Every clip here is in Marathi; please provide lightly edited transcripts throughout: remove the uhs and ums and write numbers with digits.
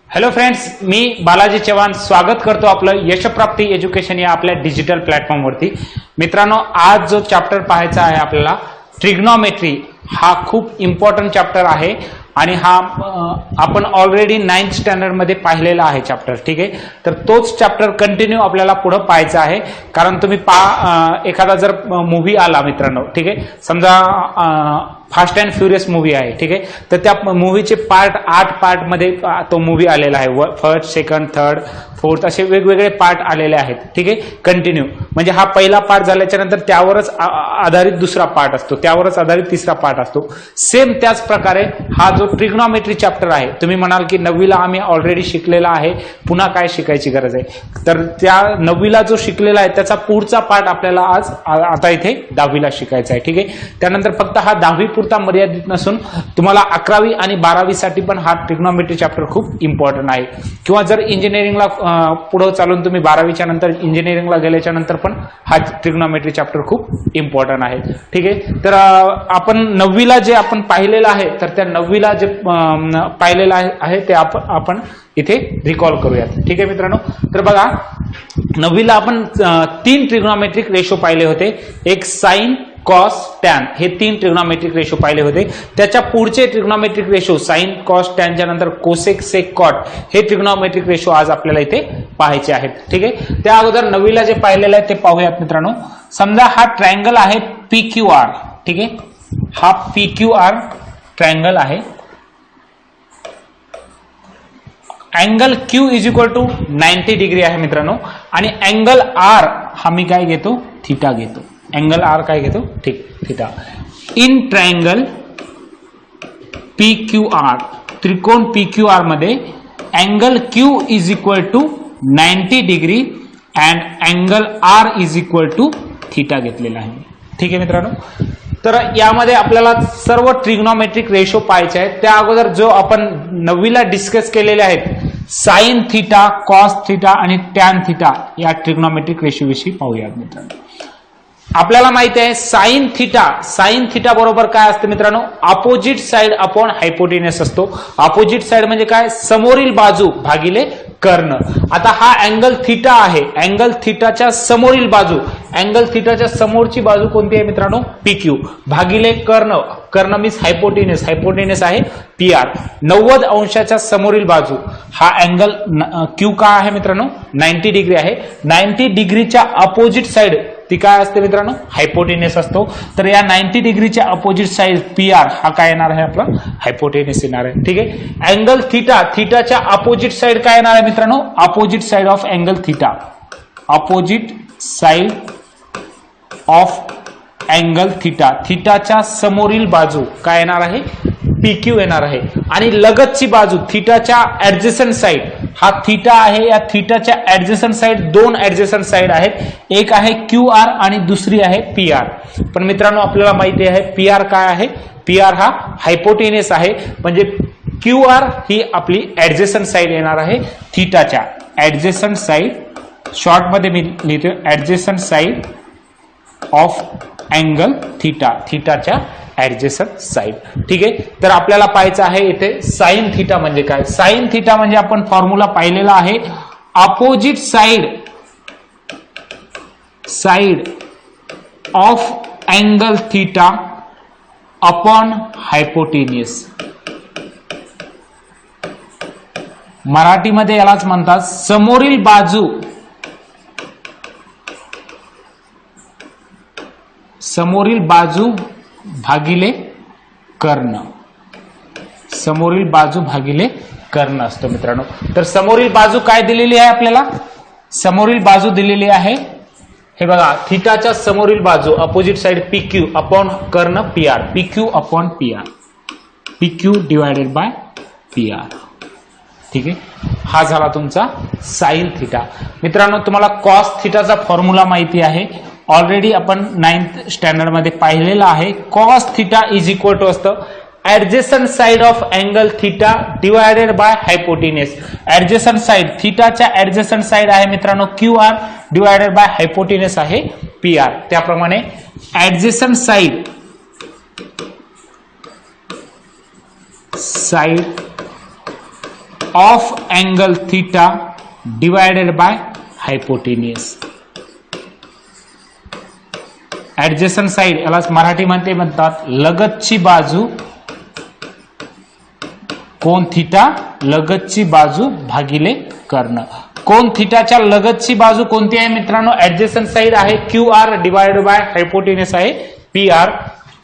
हॅलो फ्रेंड्स, मी बालाजी चव्हाण स्वागत करतो आपलं यशप्राप्ती एज्युकेशन या आपल्या डिजिटल प्लॅटफॉर्मवरती। मित्रांनो, आज जो चॅप्टर पाहायचा आहे आपल्याला ट्रिग्नोमेट्री, हा खूप इम्पॉर्टंट चॅप्टर आहे आणि हा आपण ऑलरेडी 9th स्टँडर्ड मध्ये पाहिलेला आहे चॅप्टर। ठीक आहे, तर तोच चॅप्टर कंटिन्यू आपल्याला पुढे पाहायचा आहे। कारण तुम्ही एखादा जर मूवी आला मित्रांनो, ठीक आहे, समजा फास्ट अँड फ्युरियस मूवी आहे, ठीक आहे, तर त्या मूवीचे 8 पार्ट मध्ये तो मूवी आलेला आहे। फर्स्ट, सेकंड, थर्ड, फोर्थ असे वेगवेगळे पार्ट आलेले आहेत। ठीक आहे, कंटिन्यू म्हणजे हा पहिला पार्ट झाल्याच्या नंतर त्यावरच आधारित दुसरा पार्ट असतो, त्यावरच आधारित तिसरा पार्ट असतो। सेम त्याच प्रकारे हा जो ट्रिग्नोमेट्री चॅप्टर आहे, तुम्ही म्हणाल की 9वीला आम्ही ऑलरेडी शिकलेला आहे, पुन्हा काय शिकायची गरज आहे? तर त्या 9वीला जो शिकलेला आहे त्याचा पुढचा पार्ट आपल्याला आता इथे 10वीला शिकायचा आहे। ठीक आहे, त्यानंतर फक्त हा 10वी पुरता मर्यादित नसून तुम्हाला 11वी आणि 12वी साठी पण हा ट्रिग्नोमेट्री चॅप्टर खूप इम्पॉर्टंट आहे। किंवा जर इंजिनिअरिंगला पुढे चालून तुम्ही 12वीच्या नंतर इंजिनिअरिंगला गेल्याच्या नंतर पण हा ट्रिग्नोमेट्री चॅप्टर खूप इम्पॉर्टंट आहे। ठीक आहे, तर आपण 9वीला जे आपण पाहिलेलं आहे, तर त्या 9वीला जे पाहिलेलं आहे ते आपण इथे रिकॉल करूयात। ठीक आहे मित्रांनो, तर बघा 9वीला आपण 3 ट्रिग्नोमेट्रिक रेशो पाहिले होते, एक साइन, कॉस, टॅन, हे 3 ट्रिग्नोमेट्रिक रेशो पाहिले होते। त्याच्या पुढचे ट्रिग्नोमेट्रिक रेशो साइन, कॉस, टॅनच्या नंतर कोसेक, सेक, कॉट हे ट्रिग्नोमेट्रिक रेशो आज आपल्याला इथे पाहायचे आहेत। ठीक आहे, त्या अगोदर 9वीला जे पाहिलेलं आहे ते पाहूयात मित्रांनो। समजा हा ट्रायंगल आहे PQR, ठीक आहे, हा PQR ट्रायंगल आहे। Angle Q is equal to 90 degree आहे मित्रांनो, आणि अँगल R हा मी काय घेतो? थीटा घेतो। अँगल R काय घेतो? थीटा। इन ट्रायंगल PQR, त्रिकोण PQR मध्ये angle Q is equal to 90 degree and angle R is equal to theta घेतलेला आहे। ठीक आहे मित्रांनो, तर यामध्ये आपल्याला सर्व ट्रिग्नोमेट्रिक रेशो पाहायचे आहेत। त्या अगोदर जो आपण 9वीला डिस्कस केलेले आहेत साइन थीटा, कॉस थीटा आणि टॅन थीटा, या ट्रिग्नोमेट्रिक रेशो विषयी पाहूयात मित्रांनो। आपल्याला माहिती आहे साइन थीटा बरोबर काय असते मित्रांनो? अपोजिट साइड अपॉन हायपोटेनस असतो। अपोजिट साइड म्हणजे काय? समोरील बाजू भागिले कर्ण। आता हा अँगल थीटा आहे, अँगल थीटाच्या समोरील बाजू, अँगल थीटाच्या समोरची बाजू कोणती आहे मित्रांनो? PQ भागिले कर्ण मीन्स हायपोटेनस आहे PR। 90 अंशाच्या समोरील बाजू, हा अँगल Q का आहे मित्रांनो? 90 डिग्री आहे। 90 डिग्रीच्या अपोजिट साइड ती काय असते मित्रांनो? हायपोटेनस असतो। तर या 90 डिग्रीच्या अपोजिट साइड PR हा काय येणार आहे? आपला हायपोटेनस येणार आहे। ठीक आहे, अँगल थीटाच्या अपोजिट साइड काय येणार आहे मित्रांनो? Opposite side of angle theta, opposite side of angle थीटाच्या समोरील बाजू काय येणार आहे? PQ येणार आहे। आणि लगतची बाजू थीटाच्या ऍडजसंट साइड, हा थीटा आहे, या थीटाच्या ऍडजसंट साइड 2 ऍडजसंट साइड आहेत, एक आहे QR आणि दुसरी आहे PR। पण मित्रांनो आपल्याला माहिती आहे PR काय आहे? PR हा हायपोटेनस आहे, म्हणजे QR ही आपली ऍडजसंट साइड येणार आहे थीटाच्या। ऍडजसंट साइड, शॉर्ट मध्ये मी लिहितो ऍडजसंट साइड ऑफ अँगल थीटाच्या ऍडजसंट साइड। ठीक आहे, तर आपल्याला पाहायचं आहे इथे साइन थीटा म्हणजे काय? साइन थीटा म्हणजे आपण फॉर्म्युला पाहिलेला आहे, opposite side of angle theta upon hypotenuse. मराठीमध्ये यालाच म्हणतात समोरील बाजू भागिले कर्ण, समोरील बाजू भागिले कर्ण असतो मित्रांनो। तर समोरील बाजू काय दिलेली आहे आपल्याला? समोरील बाजू दिलेली आहे, हे बघा, थीटाच्या समोरील बाजू अपोजिट साइड PQ अपॉन कर्ण PR, PQ upon PR, PQ divided by PR। ठीक आहे, हा झाला तुमचा साइन थीटा। मित्रांनो तुम्हाला कॉस थीटाचा फॉर्म्युला माहिती आहे, ऑलरेडी आपण 9th स्टँडर्ड मध्ये पाहिलेला आहे। Cos theta is equal to असतं adjacent side of angle theta divided by hypotenuse. Adjacent side, थीटाच्या ऍडजसंट साइड आहे मित्रांनो QR डिवायडेड बाय हायपोटेनस आहे PR। त्याप्रमाणे adjacent side of angle theta divided by hypotenuse. Adjacent side याला मराठीमध्ये म्हणतात लगतची बाजू, कोन थिटा लगतची बाजू भागिले कर्ण. कोन थिटाच्या लगतची बाजू कोणती आहे मित्रांनो? ऍडजस्टंट साइड आहे Q R divided by hypotenuse आहे P R.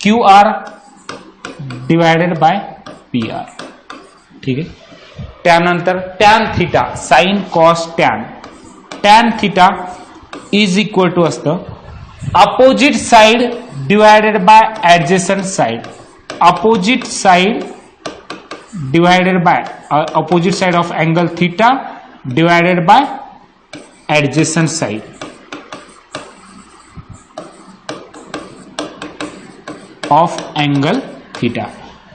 Q R divided by P R. ठीक आहे. त्यानंतर tan theta sine cos tan. Tan theta is equal to असतं opposite side divided by adjacent side. Opposite side divided by opposite side of angle theta divided by adjacent side. Of angle theta.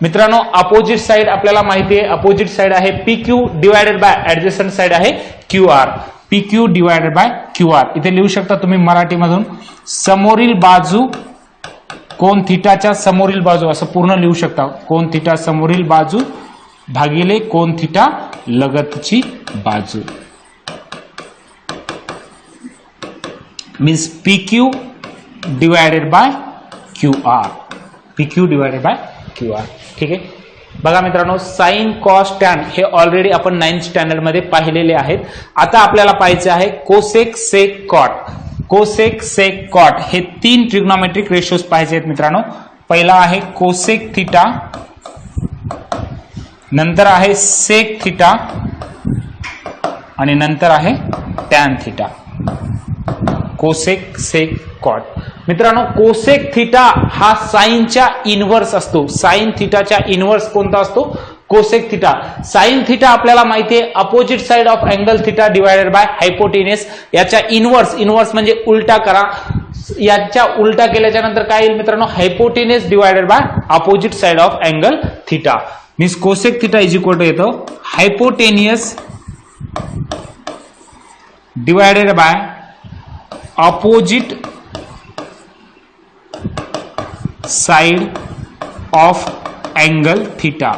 मित्रांनो अपोजिट साइड आपल्याला माहिती आहे, अपोजिट साइड आहे P Q divided by adjacent side आहे Q R. P Q divided by Q R. इथे लिहू शकता तुम्ही मराठीमधून समोरील बाजू कोन थिटाच्या समोरील बाजू असं पूर्ण लिहू शकता. कोन थिटा समोरील बाजू भागिले कोन थिटा लगतची बाजू. Means P Q divided by Q R. P Q divided by Q R. ठीक आहे. बघा मित्रांनो साइन कॉस टॅन हे ऑलरेडी आपण 9th स्टँडर्ड मध्ये पाहिलेले आहेत. आता आपल्याला पाहायचे आहे cosec sec cot. Cosec sec cot हे 3 ट्रिग्नोमेट्रिक रेशोज पाहिजे आहेत मित्रांनो. पहिला आहे कोसेक थिटा, नंतर आहे सेक थिटा आणि नंतर आहे tan theta. Cosec sec cot. मित्रांनो कोसेक थिटा हा साइनच्या इनवर्स असतो. साइन थिटाच्या इनवर्स कोणता असतो? Cosec theta. साइन थिटा आपल्याला माहिती आहे opposite side of angle theta divided by hypotenuse. याच्या इनवर्स, इनवर्स म्हणजे उलटा करा. याच्या उलटा केल्याच्या नंतर काय येईल मित्रांनो? Hypotenuse divided by opposite side of angle theta. Means cosec theta is equal to येतो hypotenuse divided by opposite side of angle theta.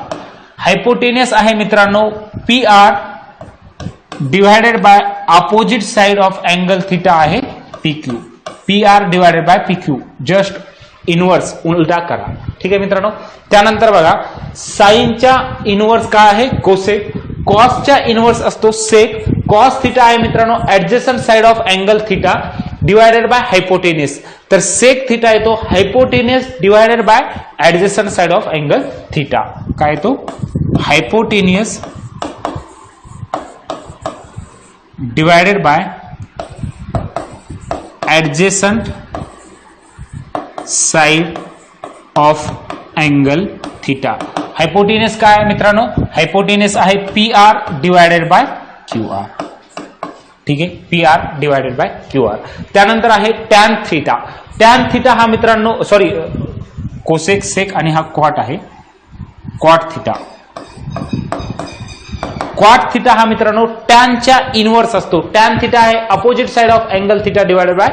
Hypotenuse आहे मित्रांनो P R divided by opposite side of angle theta आहे P Q. P R divided by P Q. Just inverse उलटा करा. ठीक आहे मित्रांनो. त्यानंतर बघा साइनच्या इनवर्स काय आहे? कोसेक. कॉसच्या इनवर्स असतो सेक. कॉस थिटा आहे मित्रांनो adjacent side of angle theta divided by hypotenuse. तर सेक थिटा येतो hypotenuse divided by adjacent side of angle theta. काय येतो? Hypotenuse divided by adjacent side of angle theta. Hypotenuse काय आहे मित्रांनो? हायपोटेनियस आहे P R divided by Q R. ठीक आहे. P R divided by Q R. त्यानंतर आहे टॅन थिटा. टॅन थिटा हा मित्रांनो सॉरी कोसेक सेक आणि हा क्वाट आहे क्वाट थिटा. क्वाट थिटा हा मित्रांनो टॅनच्या इनवर्स असतो. टॅन थिटा आहे opposite side of angle theta divided by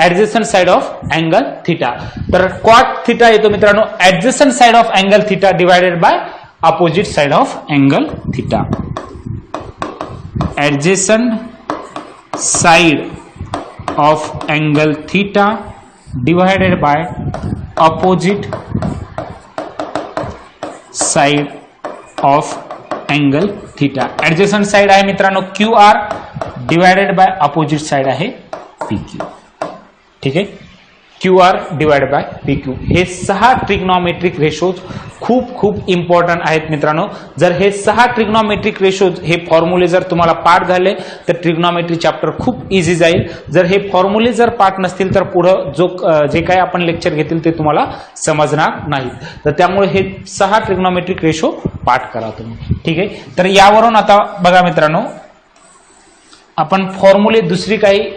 adjacent side of angle theta. तर क्वाट थिटा येतो मित्रांनो adjacent side of angle theta divided by opposite side of angle theta. Adjacent side of angle theta divided by opposite side of angle theta. Adjacent side आहे मित्रांनो Q R divided by opposite side आहे पी क्यू. ठीक आहे. Q R divided by P Q. हे 6 ट्रिग्नोमेट्रिक रेशोज खूप खूप इम्पॉर्टंट आहेत मित्रांनो. जर हे 6 ट्रिग्नोमेट्रिक रेशोज हे फॉर्म्युले जर तुम्हाला पाठ झाले तर ट्रिग्नोमेट्री चॅप्टर खूप इझी जाईल. जर हे फॉर्म्युले जर पाठ नसतील तर पुढं जे काही आपण लेक्चर घेतील ते तुम्हाला समजणार नाही. तर त्यामुळे हे 6 ट्रिग्नोमेट्रिक रेशो पाठ करा तुम्ही. ठीक आहे. तर यावरून आता बघा मित्रांनो आपण फॉर्म्युले दुसरी काही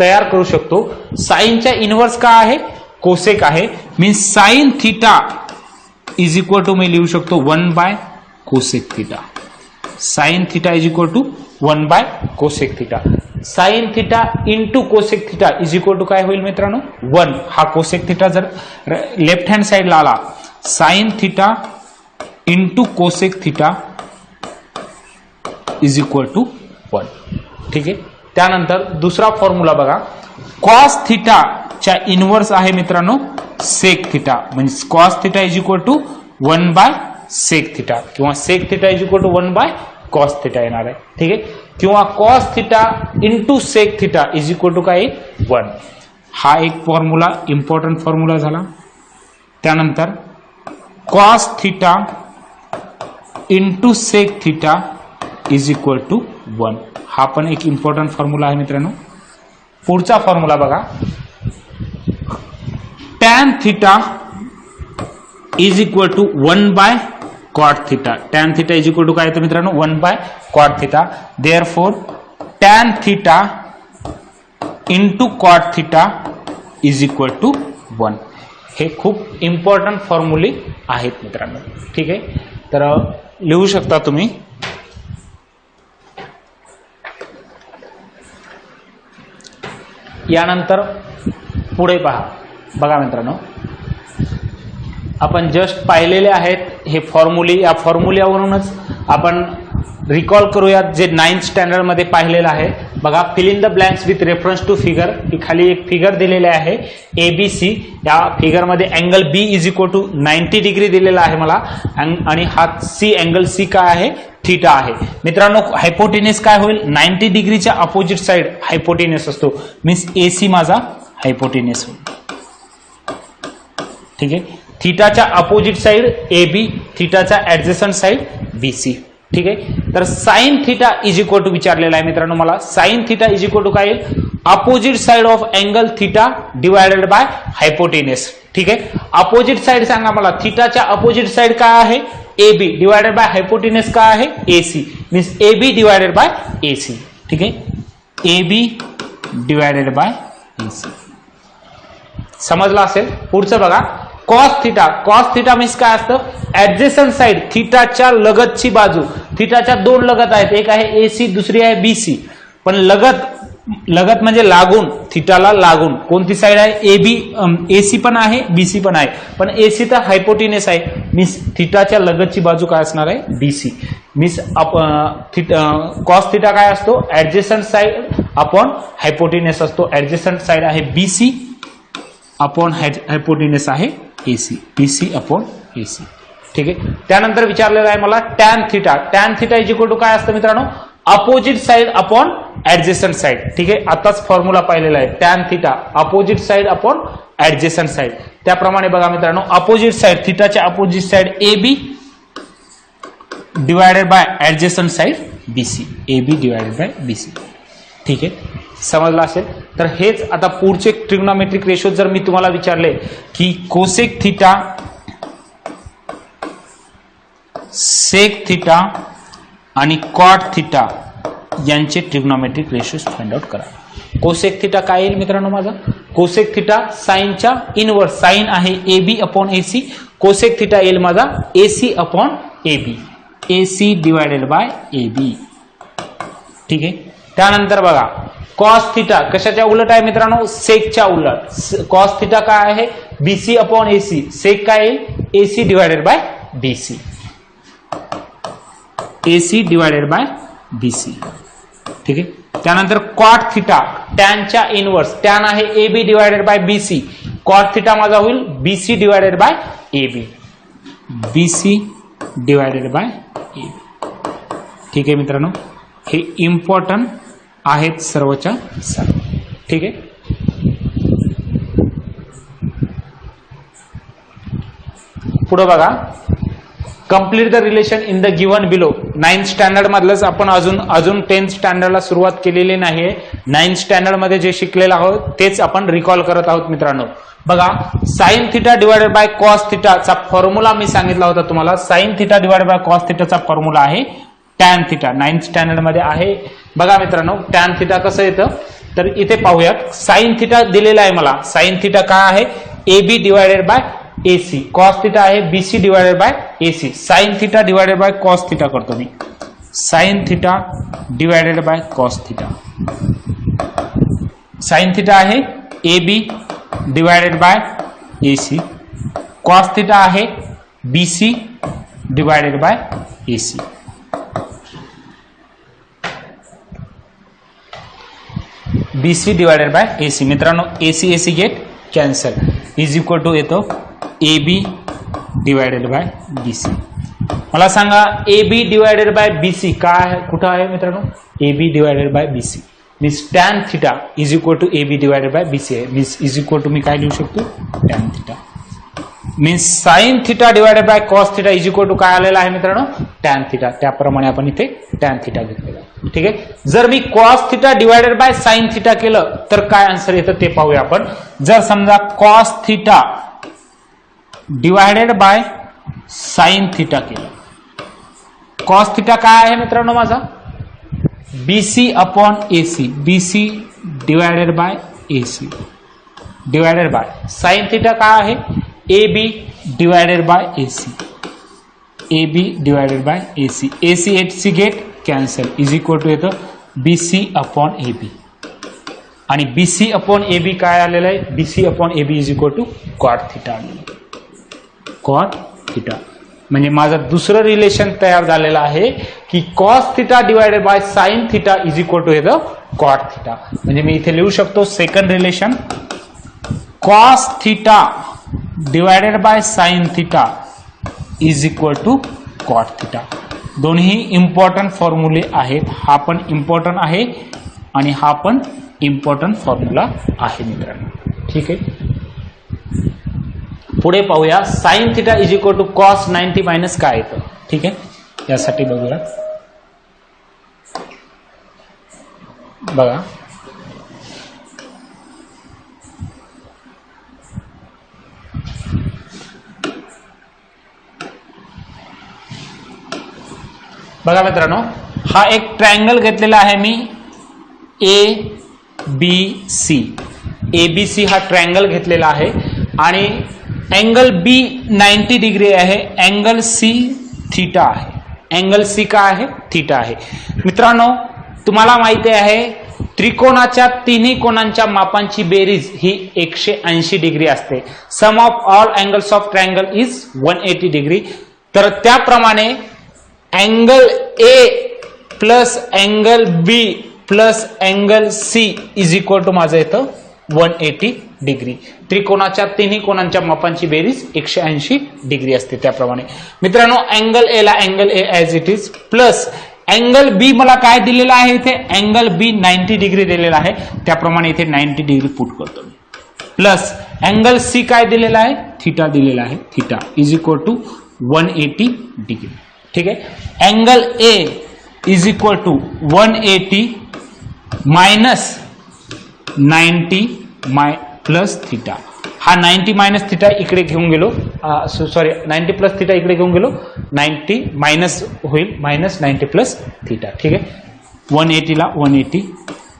तयार करू शकतो. साइनच्या इनवर्स काय आहे? कोसेक आहे. Means sine theta is equal to मी लिहू शकतो 1 by cosec theta. Sine theta is equal to 1 by cosec theta. Sine theta into cosec theta is equal to काय होईल मित्रांनो? 1. हा कोसेक थिटा जर लेफ्ट हँड साइडला आला sine theta into cosec theta is equal to 1. ठीक आहे. त्यानंतर दुसरा फॉर्म्युला बघा, कॉस थिटाच्या इनव्हर्स आहे मित्रांनो सेक थिटा, म्हणजे cos theta is equal to 1 by sec theta, किंवा sec theta is equal to 1 by cos theta येणार आहे. ठीक आहे. किंवा cos theta into sec theta is equal to काय 1. हा एक फॉर्म्युला इम्पॉर्टंट फॉर्म्युला झाला. त्यानंतर cos theta into sec theta is equal to 1. हा पण एक इम्पॉर्टंट फॉर्म्युला आहे मित्रांनो. पुढचा फॉर्म्युला बघा, tan theta is equal to 1 by cot theta. Tan theta is equal to काय येतं मित्रांनो 1 by cot theta. Therefore tan theta into cot theta is equal to 1. हे खूप इम्पॉर्टंट फॉर्म्युले आहेत मित्रांनो. ठीक आहे. तर लिहू शकता तुम्ही. यानंतर पुढे पहा. बघा मित्रांनो, आपण जस्ट पाहिलेले आहेत हे फॉर्म्युले. या फॉर्म्युल्यावरूनच आपण रिकॉल करूयात जे 9th स्टँडर्ड मध्ये पाहिलेलं आहे. बघा, fill in the blanks with reference to figure. की खाली एक फिगर दिलेले आहे ABC. या फिगरमध्ये angle B is equal to 90 degree दिलेला आहे मला, आणि हा अँगल C काय आहे थिटा आहे. मित्रांनो, हायपोटेनस काय होईल 90 डिग्रीच्या अपोजिट साइड हायपोटेनस असतो, मीन्स AC माझा हायपोटेनस होईल. ठीक आहे. थिटाच्या अपोजिट साइड AB, थिटाच्या ऍडजस्टंट साइड BC. ठीक आहे. तर sine theta is equal to विचारलेला आहे मित्रांनो मला. Sine theta is equal to काय येईल opposite side of angle theta divided by hypotenuse. ठीक आहे. अपोजिट साइड सांगा मला. थिटाच्या अपोजिट साइड काय आहे AB डिवायडेड बाय हायपोटेनस काय आहे AC, means AB divided by AC. ठीक आहे. AB divided by AC. समजलं असेल. पुढचं बघा, cos theta. Cos theta means काय असतं ऍडजेसंट साइड, थिटाच्या लगतची बाजू. थिटाच्या दोन लगत आहेत, एक आहे AC, दुसरी आहे BC. पण लगत म्हणजे लागून, थिटाला लागून कोणती साइड आहे AC पण आहे BC पण आहे, पण AC तर हायपोटेनस आहे, मीन्स थिटाच्या लगतची बाजू काय असणार आहे BC. मीन्स कॉस थिटा काय असतो ऍडजेसंट साइड अपॉन हायपोटेनस असतो. ऍडजेसंट साइड आहे BC अपॉन हायपोटेनस आहे AC, BC अपॉन AC. ठीक आहे. त्यानंतर विचारलेलं आहे मला tan theta. Tan theta is equal to काय असतं मित्रांनो opposite side upon adjacent side. ठीक आहे. आताच फॉर्म्युला पाहिलेला आहे tan theta opposite side upon adjacent side. त्याप्रमाणे बघा मित्रांनो, अपोजिट साइड थिटाच्या opposite side AB divided by adjacent side BC. AB divided by BC. ठीक आहे. समजलं असेल. तर हेच आता पुढचे ट्रिग्नोमेट्रिक रेशो जर मी तुम्हाला विचारले की कोसेक थिटा, सेक थिटा आणि कॉट थिटा यांचे ट्रिग्नोमेट्रिक रेशोज फाइंड आउट करा. कोसेक थिटा काय येईल मित्रांनो माझा कोसेक थिटा साइनच्या इनवर्स. साइन आहे AB upon AC. Cosec theta येईल माझा AC upon AB. AC divided by AB. ठीक आहे. त्यानंतर बघा कॉस थिटा कशाच्या उलट आहे मित्रांनो सेकच्या उलट. कॉस थिटा काय आहे BC अपॉन AC. सेक काय येईल AC divided by BC. AC divided by BC. ठीक आहे. त्यानंतर कॉट थिटा टॅनच्या इनवर्स. टॅन आहे AB divided by BC. Cot theta माझा होईल BC divided by AB. BC divided by AB. ठीक आहे मित्रांनो, हे इम्पॉर्टंट आहेत सर्वच्या सर्व. ठीक आहे. पुढे बघा, complete the relation in the given below. 9th standard मधलंच आपण अजून 10th स्टँडर्डला सुरुवात केलेली नाहीये. 9th स्टँडर्ड मध्ये जे शिकलेलं आहोत तेच आपण रिकॉल करत आहोत मित्रांनो. बघा, sine theta divided by cos थिटाचा फॉर्म्युला मी सांगितला होता तुम्हाला. Sine theta divided by cos थिटाचा फॉर्म्युला आहे टॅन थिटा. 9th स्टँडर्ड मध्ये आहे. बघा मित्रांनो, टॅन थिटा कसं येतं तर इथे पाहूयात. साइन थिटा दिलेला आहे मला. साइन थिटा काय आहे AB divided by AC. Cos theta आहे BC divided by AC. Sine theta divided by cos theta करतो मी. Sine theta divided by cos theta. Sine theta आहे AB divided by AC. Cos theta आहे BC divided by AC. BC divided by AC. मित्रांनो AC AC get cancel is equal to येतो AB डिवायडेड बाय BC. मला सांगा AB डिवायडेड बाय BC काय आहे, कुठं आहे मित्रांनो? AB divided by BC means tan theta is equal to AB divided by BC आहे. मीन्स इज इक्वल टू मी काय लिहू शकतो? Tan theta. Means sine theta divided by cos theta is equal to काय आलेला आहे मित्रांनो? Tan theta. त्याप्रमाणे आपण इथे टॅन थिटा घेतलेला आहे. ठीक आहे. जर मी cos theta divided by sine theta केलं तर काय आन्सर येतं ते पाहूया आपण. जर समजा cos theta divided by sine theta केलं, कॉस थिटा काय आहे मित्रांनो माझा? BC upon AC. BC divided by AC divided by sine theta काय आहे? AB divided by AC. AB divided by AC. AC AC get cancel is equal to येतं BC अपॉन AB. आणि BC अपॉन AB काय आलेलं आहे? BC upon AB is equal to cot theta आलेलं आहे. कॉट थिटा म्हणजे माझं दुसरं रिलेशन तयार झालेलं आहे की cos theta divided by sine theta is equal to येतं कॉट थिटा. म्हणजे मी इथे लिहू शकतो second relation cos theta divided by sine theta is equal to cot theta. दोन्ही इम्पॉर्टंट फॉर्म्युले आहेत. हा पण इम्पॉर्टंट आहे आणि हा पण इम्पॉर्टंट फॉर्म्युला आहे मित्रांनो. ठीक आहे. पुढे पाहूया sine theta is equal to cos 90 minus काय येतं. ठीक आहे. यासाठी बघूया. बघा बघा मित्रांनो, हा एक ट्रायंगल घेतलेला आहे मी ABC. ABC हा ट्रायंगल घेतलेला आहे आणि अँगल B 90 डिग्री आहे, अँगल C थिटा आहे. अँगल C काय आहे? थिटा आहे. मित्रांनो तुम्हाला माहिती आहे त्रिकोणाच्या तिन्ही कोणांच्या मापांची बेरीज ही 180 डिग्री असते. Sum of all angles of triangle is 180 degree. तर त्याप्रमाणे angle A plus angle B plus angle C is equal to माझं येतं 180 डिग्री. त्रिकोणाच्या तिन्ही कोणांच्या मापांची बेरीज 180 डिग्री असते. त्याप्रमाणे मित्रांनो अँगल A ला angle A as it is plus angle B मला काय दिलेला आहे? इथे अँगल B 90 डिग्री दिलेला आहे. त्याप्रमाणे इथे 90 डिग्री पुट करतो मी. प्लस अँगल C काय दिलेला आहे? थिटा दिलेला आहे. Theta is equal to 180 degree. ठीक आहे. Angle A is equal to 180 minus 90 plus theta. हा 90 मायनस थिटा इकडे घेऊन गेलो, सॉरी 90 प्लस थिटा इकडे घेऊन गेलो, 90 मायनस होईल, मायनस 90 प्लस थिटा. ठीक आहे. 180 ला 180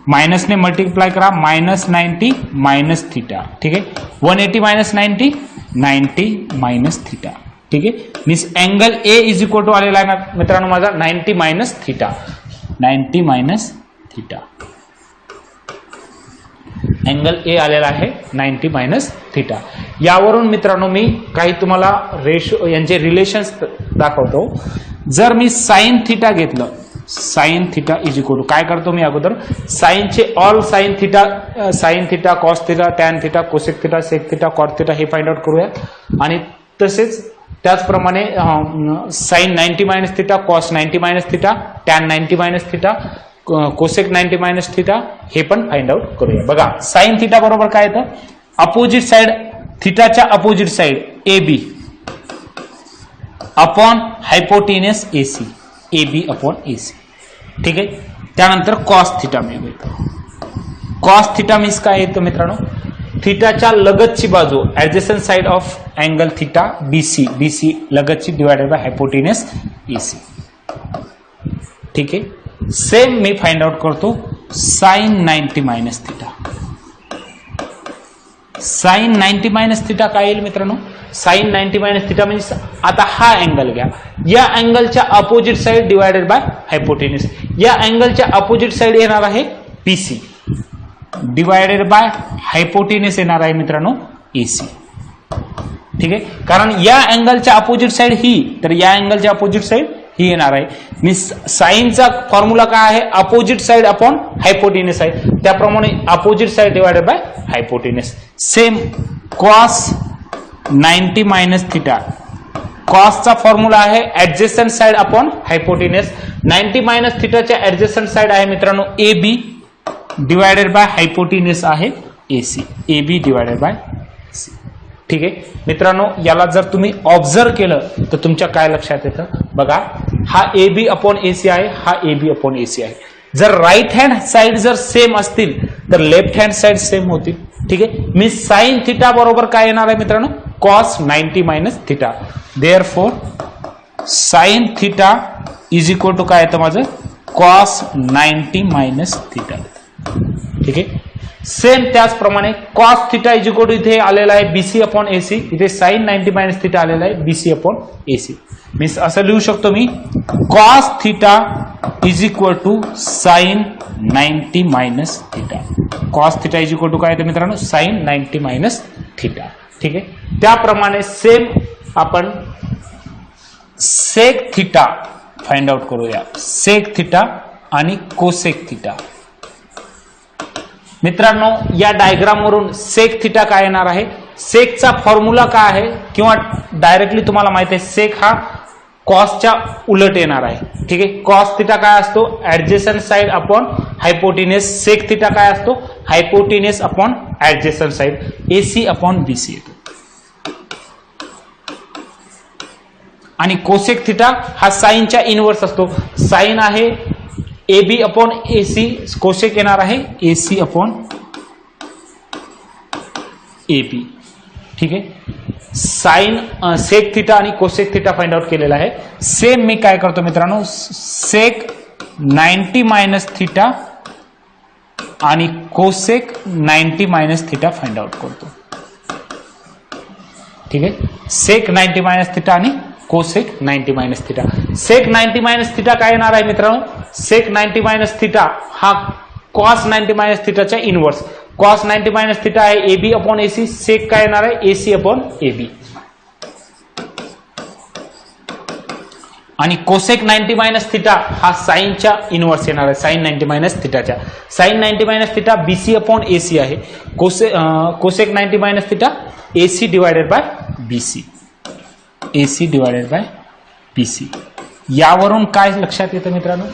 मायनसने मल्टिप्लाय करा, मायनस 90 मायनस थिटा. ठीक आहे. 180 मायनस 90 90 मायनस थिटा. ठीक आहे. Means angle A is equal to आलेला आहे मित्रांनो माझा 90 minus theta. 90 minus theta. Angle A आलेला आहे 90 मायनस थिटा. यावरून मित्रांनो मी काही तुम्हाला रेशो यांचे रिलेशन्स दाखवतो. जर मी साइन थिटा घेतलं, sine theta is equal to काय करतो मी अगोदर साइनचे all sine theta cos theta tan theta cosec theta sec theta cot theta हे फाइंड आउट करूया. आणि तसेच त्याचप्रमाणे sine 90 minus theta cos 90 minus theta tan 90 minus theta cosec 90 minus theta हे पण फाइंड आउट करूया. बघा साइन थिटा बरोबर काय येतं? अपोजिट साइड थिटाच्या opposite side AB upon hypotenuse AC. AB upon AC. ठीक आहे. त्यानंतर कॉस थिटा मिळतो. कॉस थिटा मीन्स काय येतं मित्रांनो? थिटाच्या लगतची बाजू adjacent side of angle theta BC लगतची डिवायडेड बाय हायपोटेनस AC. ठीक आहे. सेम मी फाइंड आउट करतो sine 90 minus theta. Sine 90 minus theta काय येईल मित्रांनो? साइन 90 मायनस थिटा म्हणजे आता हा अँगल घ्या, या अँगलच्या opposite side divided by hypotenuse. या अँगलच्या अपोजिट साइड येणार आहे BC डिवायडेड बाय हायपोटेनस येणार आहे मित्रांनो AC. ठीक आहे. कारण या अँगलच्या अपोजिट साइड ही, तर या अँगलच्या अपोजिट साइड ही येणार आहे. मी साईनचा फॉर्म्युला काय आहे, अपोजिट साइड अपॉन हायपोटेनस आहे, त्याप्रमाणे opposite side divided by hypotenuse. Same cos 90 minus theta, कॉसचा फॉर्म्युला आहे adjacent side upon hypotenuse. 90 minus थिटाच्या ऍडजेसंट साइड आहे मित्रांनो A B divided by hypotenuse आहे AC, AB divided by AC. ठीक आहे मित्रांनो, याला जर तुम्ही ऑब्झर्व केलं तर तुमच्या काय लक्षात येतं बघा, हा AB अपॉन AC आहे, हा AB अपॉन AC आहे. जर राईट हँड साइड जर सेम असतील तर लेफ्ट हँड साइड सेम होतील. ठीक आहे, मी साइन थिटा बरोबर काय येणार आहे मित्रांनो, cos 90 minus theta. Therefore sine theta is equal to काय येतं माझं, कॉस 90 मायनस थिटा. ठीक आहे, सेम त्याचप्रमाणे cos theta is equal to इथे आलेला आहे BC अपॉन AC, इथे साइन 90 मायनस थिटा आलेला आहे BC अपॉन AC. मी असं लिहू शकतो, मी cos theta is equal to sine 90 minus theta. Cos theta is equal to काय येतं मित्रांनो, साइन 90 मायनस थिटा. ठीक आहे, त्याप्रमाणे सेम आपण सेक थिटा फाइंड आउट करूया. सेक थिटा आणि कोसेक थिटा. मित्रांनो, या डायग्राम वरून सेक थिटा काय येणार आहे, सेकचा फॉर्म्युला काय आहे, किंवा डायरेक्टली तुम्हाला माहिती आहे सेक हा कॉसच्या उलट येणार आहे. ठीक आहे, कॉस थिटा काय असतो, adjacent side upon hypotenuse. Sec theta काय असतो, hypotenuse upon adjacent side, AC upon BC येतो. आणि कोसेक थिटा हा साइनच्या इनवर्स असतो. साइन आहे AB अपॉन AC, कोसेक येणार आहे AC अपॉन AB. ठीक आहे, साइन सेक थिटा आणि कोसेक थिटा फाइंड आउट केलेला आहे. सेम मी काय करतो मित्रांनो, सेक 90 मायनस थिटा आणि cosec 90 minus theta find out करतो. ठीक आहे, सेक 90 मायनस थिटा आणि cosec 90 minus theta. Sec 90 minus theta काय येणार आहे मित्रांनो, सेक 90 मायनस थिटा हा कॉस 90 मायनस थिटाच्या इनवर्स. कॉस 90 मायनस थिटा आहे AB अपॉन AC, सेक काय येणार आहे AC अपॉन AB. आणि कोसेक 90 मायनस थिटा हा साइनच्या इनवर्स येणार आहे, साइन 90 मायनस थिटाच्या. Sine 90 minus theta BC upon AC आहे. Cosec 90 minus theta AC divided by BC, AC divided by BC. यावरून काय लक्षात येतं मित्रांनो,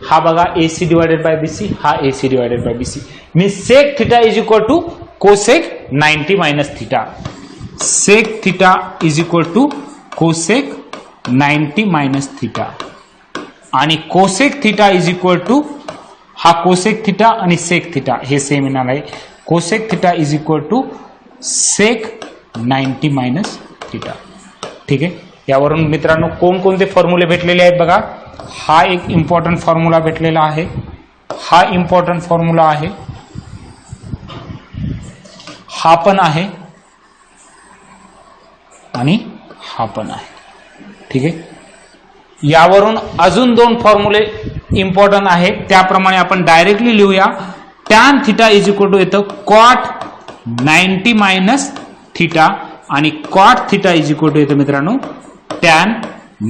हा बघा AC डिवायडेड बाय BC, हा AC डिवायडेड बाय BC. मी sec theta is equal to cosec 90 minus theta. Sec theta is equal to cosec 90 minus theta आणि cosec theta is equal to हा कोसेक थिटा आणि सेक थिटा हे सेम येणार आहे. Cosec theta is equal to sec 90 minus theta. ठीक आहे, यावरून मित्रांनो कोणकोणते फॉर्म्युले भेटलेले आहेत बघा. हा एक इम्पॉर्टंट फॉर्म्युला भेटलेला आहे, हा इम्पॉर्टंट फॉर्म्युला आहे, हा पण आहे आणि हा पण आहे. ठीक आहे, यावरून अजून दोन फॉर्म्युले इम्पॉर्टंट आहेत, त्याप्रमाणे आपण डायरेक्टली लिहूया. Tan theta is equal to येतं कॉट 90 मायनस थिटा आणि cot theta is equal to येतं मित्रांनो टॅन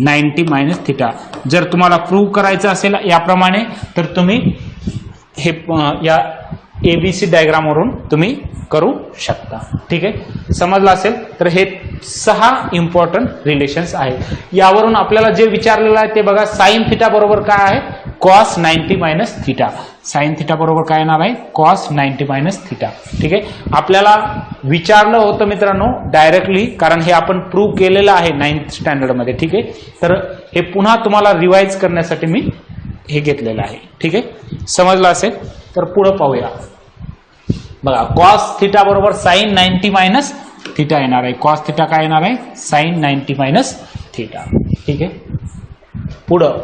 90 मायनस थिटा. जर तुम्हाला प्रूव्ह करायचं असेल याप्रमाणे तर तुम्ही हे या ABC डायग्राम वरून तुम्ही करू शकता. ठीक आहे, समजलं असेल तर हे 6 इम्पॉर्टंट रिलेशन्स आहेत. यावरून आपल्याला जे विचारलेलं आहे ते बघा, साइन थिटा बरोबर काय आहे, cos 90 minus theta. Sine theta बरोबर काय येणार आहे, कॉस 90 मायनस थिटा. ठीक आहे, आपल्याला विचारलं होतं मित्रांनो डायरेक्टली, कारण हे आपण प्रूव्ह केलेलं आहे 9th स्टँडर्ड मध्ये. ठीक आहे, तर हे पुन्हा तुम्हाला रिवाइज करण्यासाठी मी हे घेतलेलं आहे. ठीक आहे, समजलं असेल तर पुढे पाहूया. बघा, कॉस थिटा बरोबर साइन 90 मायनस थिटा येणार आहे. कॉस थिटा काय येणार आहे, साइन 90 मायनस थिटा. ठीक आहे, पुढं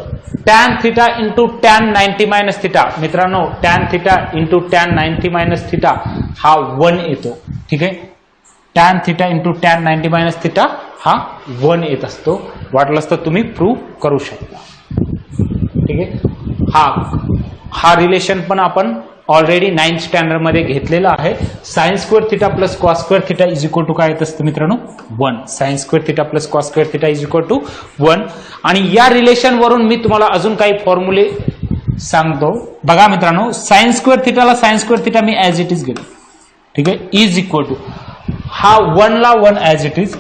tan theta into tan 90 minus theta. मित्रांनो, tan theta into tan 90 minus theta हा 1 येतो. ठीक आहे, tan theta into tan 90 minus theta हा 1 येत असतो. वाटलंच तर तुम्ही प्रूव्ह करू शकता. ठीक आहे, हा रिलेशन पण आपण ऑलरेडी 9th स्टँडर्ड मध्ये घेतलेलं आहे. Sine square theta plus cos square theta is equal to काय येत असतं मित्रांनो 1. Sine square theta plus cos square theta is equal to 1. आणि या रिलेशन वरून मी तुम्हाला अजून काही फॉर्म्युले सांगतो. बघा मित्रांनो, साइन स्क्वेअर थिटाला साइन स्क्वेअर थिटा मी ऍज इट इज घेतो. ठीक आहे, इज इक्वल टू हा 1 ला 1 ऍज इट इज,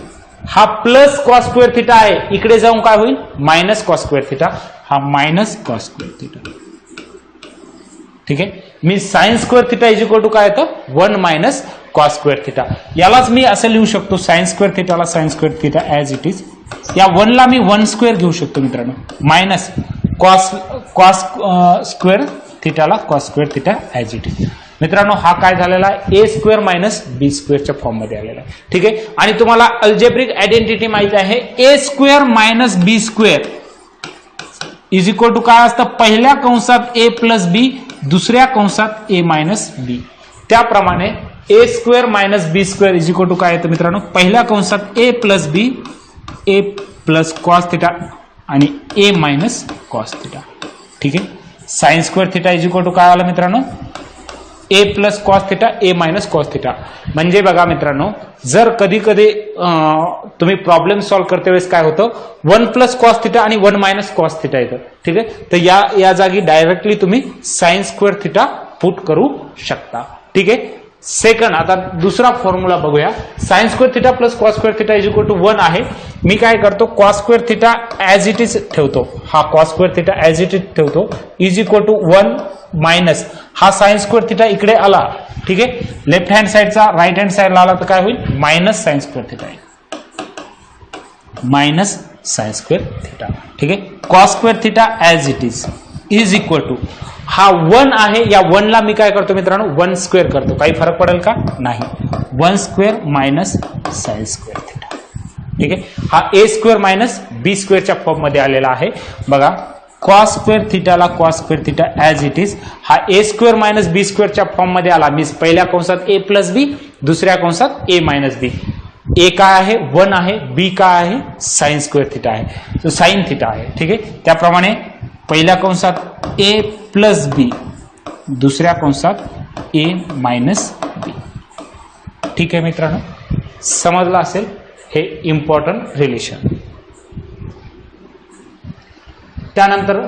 हा प्लस कॉस स्क्वेअर थिटा आहे, इकडे जाऊन काय होईल मायनस कॉस स्क्वेअर थिटा, हा मायनस कॉस स्क्वेअर थिटा. ठीक आहे, मी sine square theta is equal to काय येतं 1 मायनस कॉस स्क्वेअर थिटा. यालाच मी असं लिहू शकतो साइन स्क्वेअर थिटाला sine square theta as it is. या 1 ला मी 1 स्क्वेअर घेऊ शकतो मित्रांनो, मायनस कॉस स्क्वेअर थिटाला cos square theta as it is. मित्रांनो, हा काय झालेला आहे ए स्क्वेअर मायनस बी स्क्वेअरच्या फॉर्म मध्ये आलेला आहे. ठीक आहे, आणि तुम्हाला अल्जेब्रिक आयडेंटिटी माहिती आहे, A square minus B square is equal to काय असतं, पहिल्या कंसात ए प्लस बी, दुसऱ्या कंसात ए मायनस बी. त्याप्रमाणे A square minus B square is equal to काय येतं मित्रांनो, पहिल्या कंसात A plus B, A plus cos theta आणि ए मायनस कॉस थिटा. ठीक आहे, sine square theta is equal to काय आला मित्रांनो, A plus cos theta A minus cos theta. म्हणजे बघा मित्रांनो, जर कधी कधी तुम्ही प्रॉब्लेम सॉल्व्ह करते वेळेस काय होतं 1 प्लस कॉस थिटा आणि 1 मायनस कॉस थिटा येतं. ठीक आहे, तर या जागी डायरेक्टली तुम्ही साइन स्क्वेअर थिटा पुट करू शकता. ठीक आहे, सेकंड आता दुसरा फॉर्म्युला बघूया. Sine square theta plus cos square theta is equal to 1 आहे. मी काय करतो, cos square theta as it is ठेवतो, हा cos square theta as it is ठेवतो, इज इक्वल टू 1 मायनस हा साइन स्क्वेअर थिटा इकडे आला. ठीक आहे, लेफ्ट हँड साइडचा राईट हँड साइडला आला तर काय होईल minus sine square theta, minus sine square theta. ठीक आहे, cos square theta as it is equal to हा 1 आहे, या 1 ला मी काय करतो मित्रांनो 1 स्क्वेअर करतो. काही फरक पडेल का नाही, 1 square minus sine square theta. ठीक आहे, हा ए स्क्वेअर मायनस बी स्क्वेअरच्या फॉर्म मध्ये आलेला आहे. बघा, कॉस स्क्वेअर थिटाला cos square theta as it is, हा ए स्क्वेअर मायनस बी स्क्वेअरच्या फॉर्म मध्ये आला. मी पहिल्या कंसात ए प्लस बी, दुसऱ्या कंसात ए मायनस बी. ए काय आहे 1 आहे, बी काय आहे साइन स्क्वेअर थिटा आहे, साइन थिटा आहे. ठीक आहे, त्याप्रमाणे पहिल्या कंसात ए प्लस बी, दुसऱ्या कंसात ए मायनस बी. ठीक आहे मित्रांनो, समजलं असेल हे इम्पॉर्टंट रिलेशन. त्यानंतर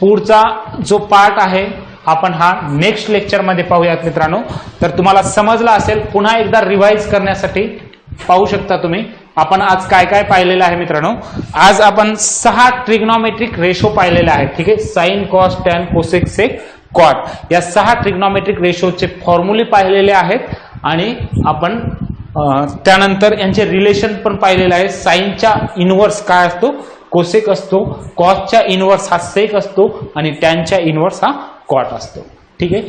पुढचा जो पार्ट आहे आपण हा नेक्स्ट लेक्चर मध्ये पाहूयात मित्रांनो. तर तुम्हाला समजलं असेल, पुन्हा एकदा रिवाइज करण्यासाठी पाहू शकता तुम्ही. आपण आज काय काय पाहिलेलं आहे मित्रांनो, आज आपण 6 ट्रिग्नॉमेट्रिक रेशो पाहिलेले आहेत. ठीक आहे, sine cos tan cosec sec cot या 6 ट्रिग्नॉमेट्रिक रेशोचे फॉर्म्युले पाहिलेले आहेत. आणि आपण त्यानंतर यांचे रिलेशन पण पाहिलेले आहे. साइनच्या इनव्हर्स काय असतो कोसेक असतो, कॉसच्या इनव्हर्स हा सेक असतो आणि टॅनच्या इनव्हर्स हा कॉट असतो. ठीक आहे,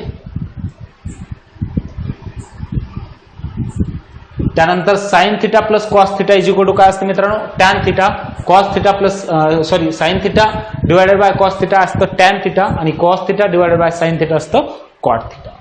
त्यानंतर sine theta plus cos theta is equal to काय असतं मित्रांनो tan theta, cos theta plus sine theta divided by cos theta असतं टॅन थिटा आणि cos theta divided by sine theta असतं कॉट थिटा.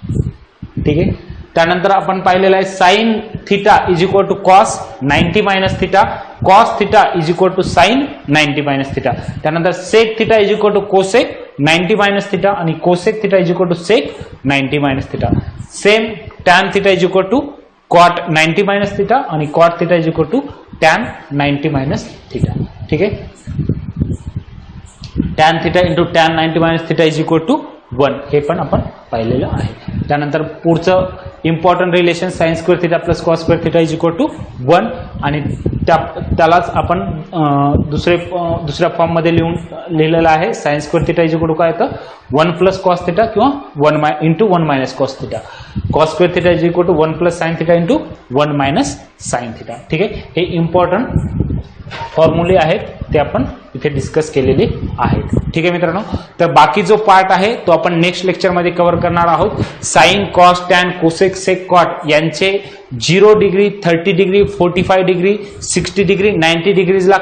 ठीक आहे, त्यानंतर आपण पाहिलेलं आहे sine theta is equal to cos 90 minus theta, cos theta is equal to sine 90 minus theta. त्यानंतर sec theta is equal to cosec 90 minus theta आणि cosec theta is equal to sec 90 minus theta. Same tan theta is equal to cot 90 minus theta आणि cot theta is equal to tan 90 minus theta. ठीक आहे, tan theta into tan 90 minus theta is equal to 1 हे पण आपण पाहिलेलं आहे. त्यानंतर पुढचं important relation sine square theta plus cos square theta is equal to 1 आणि त्यालाच आपण दुसऱ्या फॉर्म मध्ये लिहिलेलं आहे. Sine square theta is equal to काय येतं 1 प्लस कॉस थिटा किंवा 1 into 1 minus cos theta. Cos square theta is equal to 1 plus sine theta into 1 minus sine theta. ठीक आहे, हे इम्पॉर्टंट फॉर्म्युले आहेत ते आपण इथे डिस्कस केलेले आहेत. ठीक आहे मित्रांनो, तर बाकी जो पार्ट आहे तो आपण नेक्स्ट लेक्चर मध्ये कव्हर करणार आहोत. Sine cos tan cosec sec cot यांचे 0 डिग्री 30 डिग्री 45 डिग्री 60 डिग्री 90 डिग्रीजला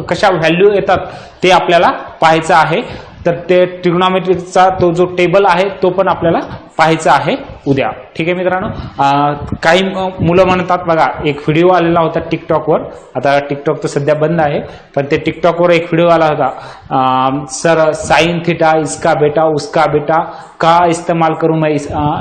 कशा व्हॅल्यू येतात ते आपल्याला पाहायचं आहे. तर ते ट्रिग्नॉमेट्रिकचा तो जो टेबल आहे तो पण आपल्याला पाहायचं आहे उद्या. ठीक आहे मित्रांनो. काही मुलं म्हणतात बघा, एक व्हिडिओ आलेला होता टिकटॉकवर. आता टिकटॉक तर सध्या बंद आहे, पण ते टिकटॉकवर एक व्हिडिओ आला होता. सर साइन थीटा इसका बेटा उसका बेटा का इस्तेमाल करूं मैं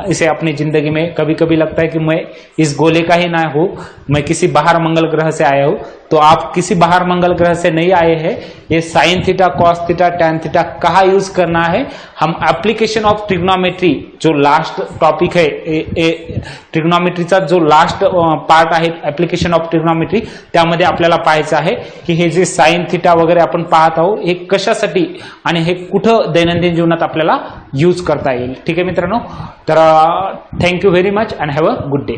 इसे अपनी जिंदगी में. कभी कभी लगता है कि मैं इस गोले का ही ना हूं, मैं किसी बाहर मंगल ग्रह से आया हूं. तो आप किसी बाहर मंगल ग्रह से नहीं आए हैं. ये साइन थीटा, कॉस थीटा, टैन थीटा कहाँ यूज करना है, हम एप्लीकेशन ऑफ ट्रिग्नोमेट्री जो लास्ट टॉपिक है, ट्रिग्नोमेट्रीचा जो लास्ट पार्ट आहे एप्लीकेशन ऑफ ट्रिग्नोमेट्री, त्यामध्ये आपल्याला पाहायचं आहे की हे जे साइन थीटा वगैरे आपण पाहत आहोत हे कशासाठी आणि हे कुठं दैनंदिन जीवनात आपल्याला यूज करता येईल. ठीक आहे मित्रांनो. तर thank you very much and have a good day.